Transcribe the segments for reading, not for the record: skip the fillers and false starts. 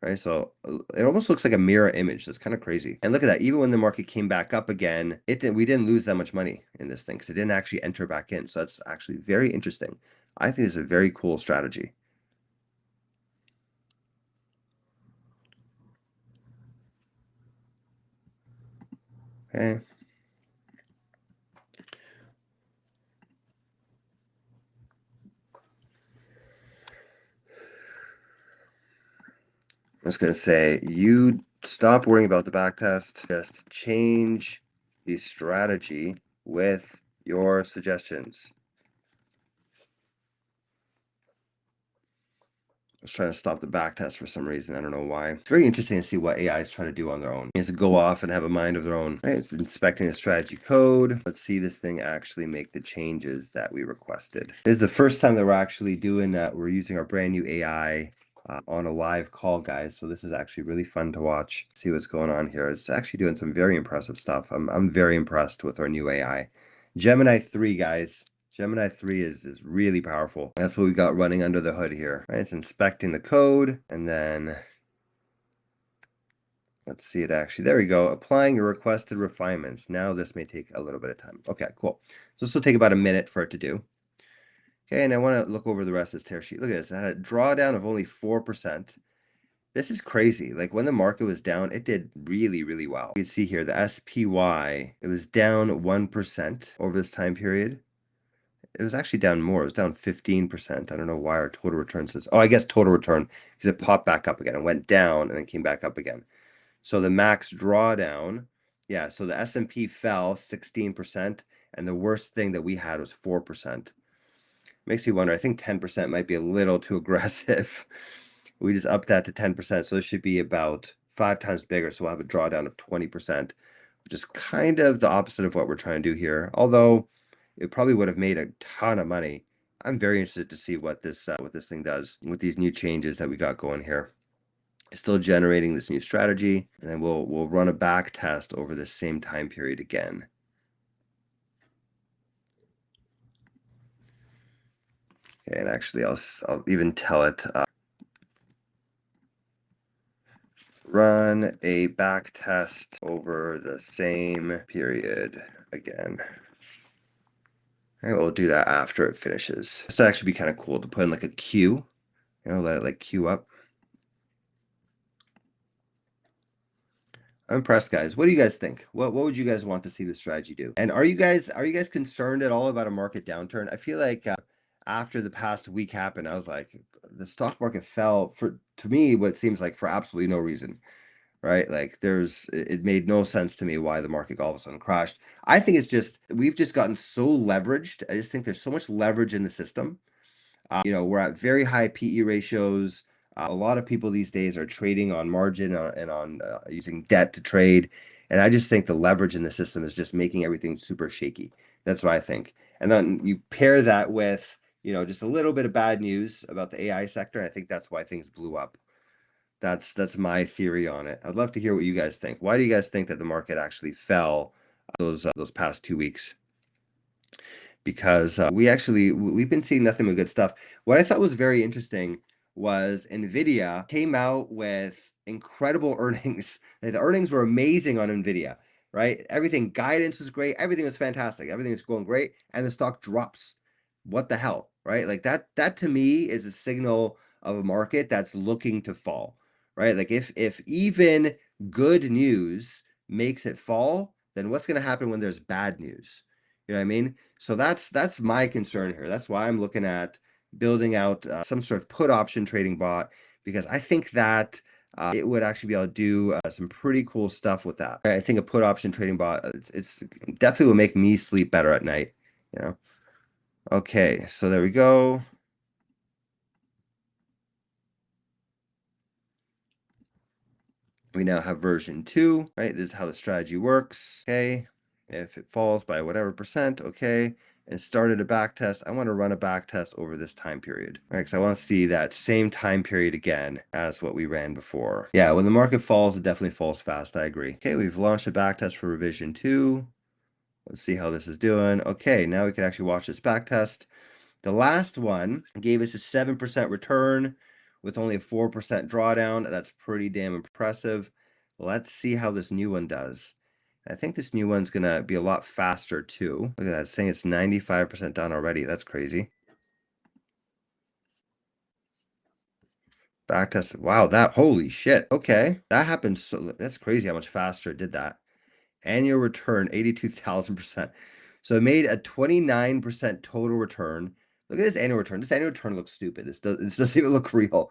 right? So it almost looks like a mirror image. That's kind of crazy. And look at that. Even when the market came back up again, we didn't lose that much money in this thing because it didn't actually enter back in. So that's actually very interesting. I think it's a very cool strategy. Okay. I'm just gonna say you stop worrying about the back test. Just change the strategy with your suggestions. I was trying to stop the back test for some reason. I don't know why. It's very interesting to see what AI is trying to do on their own. Is to go off and have a mind of their own. Right, it's inspecting the strategy code. Let's see this thing actually make the changes that we requested. This is the first time that we're actually doing that. We're using our brand new AI on a live call, guys. So this is actually really fun to watch. See what's going on here. It's actually doing some very impressive stuff. I'm very impressed with our new AI. Gemini 3, guys. Gemini 3 is really powerful. That's what we got running under the hood here. Right? It's inspecting the code, and then let's see it actually. There we go. Applying your requested refinements. Now this may take a little bit of time. Okay, cool. So this will take about a minute for it to do. Okay, and I want to look over the rest of this tear sheet. Look at this. It had a drawdown of only 4%. This is crazy. Like when the market was down, it did really, really well. You can see here the SPY, it was down 1% over this time period. It was actually down more. It was down 15%. I don't know why our total return says, oh, I guess total return because it popped back up again. It went down and then came back up again. So the max drawdown, yeah, so the S&P fell 16%, and the worst thing that we had was 4%. Makes you wonder, I think 10% might be a little too aggressive. We just upped that to 10%, so this should be about 5 times bigger, so we'll have a drawdown of 20%, which is kind of the opposite of what we're trying to do here. Although it probably would have made a ton of money. I'm very interested to see what this thing does with these new changes that we got going here. It's still generating this new strategy, and then we'll run a back test over the same time period again. Okay, and actually I'll even tell it run a back test over the same period again. All right, we'll do that after it finishes. This would actually be kind of cool to put in like a queue, let it like queue up. I'm impressed, guys. What do you guys think? What would you guys want to see the strategy do? And are you guys concerned at all about a market downturn? I feel like after the past week happened, I was like, the stock market fell to me what seems like for absolutely no reason, right? Like it made no sense to me why the market all of a sudden crashed. I think it's just we've just gotten so leveraged. I just think there's so much leverage in the system. We're at very high PE ratios. A lot of people these days are trading on margin and on using debt to trade. And I just think the leverage in the system is just making everything super shaky. That's what I think. And then you pair that with, just a little bit of bad news about the AI sector. I think that's why things blew up. That's my theory on it. I'd love to hear what you guys think. Why do you guys think that the market actually fell those past 2 weeks? Because we've been seeing nothing but good stuff. What I thought was very interesting was Nvidia came out with incredible earnings. The earnings were amazing on Nvidia, right? Everything guidance was great, everything was fantastic, everything is going great, and the stock drops. What the hell, right? Like that to me is a signal of a market that's looking to fall, right? Like if even good news makes it fall, then what's going to happen when there's bad news? You know what I mean? So that's my concern here. That's why I'm looking at building out some sort of put option trading bot, because I think that it would actually be able to do some pretty cool stuff with that. I think a put option trading bot, it's definitely will make me sleep better at night. Okay, so there we go. We now have version 2, right? This is how the strategy works. Okay, if it falls by whatever percent, okay, and started a back test, I want to run a back test over this time period, right? Because I want to see that same time period again as what we ran before. Yeah, when the market falls, it definitely falls fast. I agree. Okay, we've launched a back test for revision 2. Let's see how this is doing. Okay, now we can actually watch this back test. The last one gave us a 7% return. with only a 4% drawdown. That's pretty damn impressive. Let's see how this new one does. I think this new one's gonna be a lot faster too. Look at that, it's saying it's 95% done already. That's crazy. Backtest. Wow, holy shit. Okay. That happened that's crazy how much faster it did that. Annual return 82,000%. So it made a 29% total return. Look at this annual return. This annual return looks stupid. This doesn't even look real.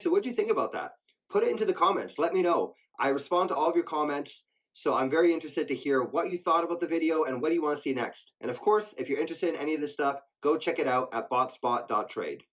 So what do you think about that? Put it into the comments. Let me know. I respond to all of your comments. So I'm very interested to hear what you thought about the video and what do you want to see next. And of course, if you're interested in any of this stuff, go check it out at botspot.trade.